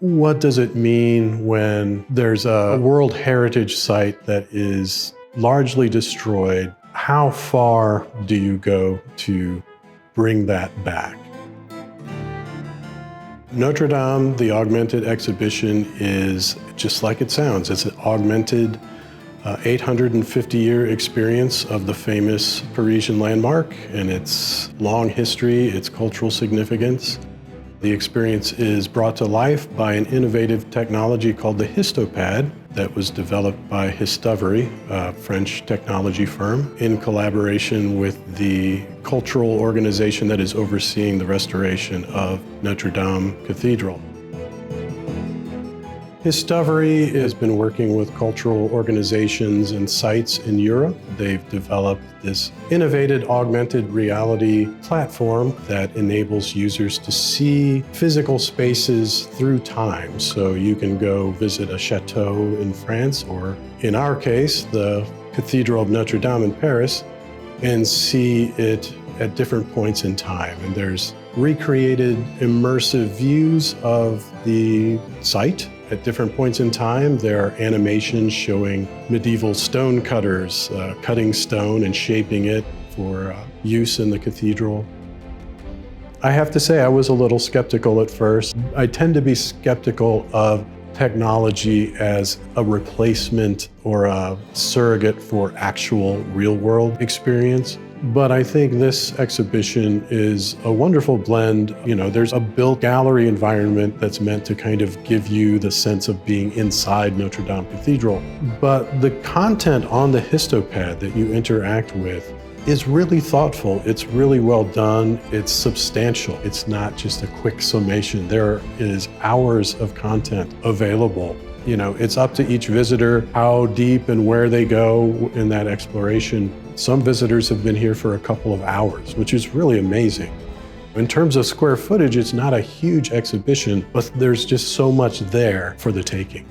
What does it mean when there's a World Heritage Site that is largely destroyed? How far do you go to bring that back? Notre-Dame, the augmented exhibition, is just like it sounds. It's an augmented 850-year experience of the famous Parisian landmark and its long history, its cultural significance. The experience is brought to life by an innovative technology called the HistoPad that was developed by Histovery, a French technology firm, in collaboration with the cultural organization that is overseeing the restoration of Notre-Dame Cathedral. Histovery has been working with cultural organizations and sites in Europe. They've developed this innovative augmented reality platform that enables users to see physical spaces through time. So you can go visit a chateau in France, or in our case, the Cathedral of Notre-Dame in Paris, and see it at different points in time. And there's recreated immersive views of the site at different points in time. There are animations showing medieval stone cutters cutting stone and shaping it for use in the cathedral. I have to say I was a little skeptical at first. I tend to be skeptical of technology as a replacement or a surrogate for actual real-world experience. But I think this exhibition is a wonderful blend. You know, there's a built gallery environment that's meant to kind of give you the sense of being inside Notre-Dame Cathedral. But the content on the HistoPad that you interact with is really thoughtful. It's really well done. It's substantial. It's not just a quick summation. There is hours of content available. You know, it's up to each visitor how deep and where they go in that exploration. Some visitors have been here for a couple of hours, which is really amazing. In terms of square footage, it's not a huge exhibition, but there's just so much there for the taking.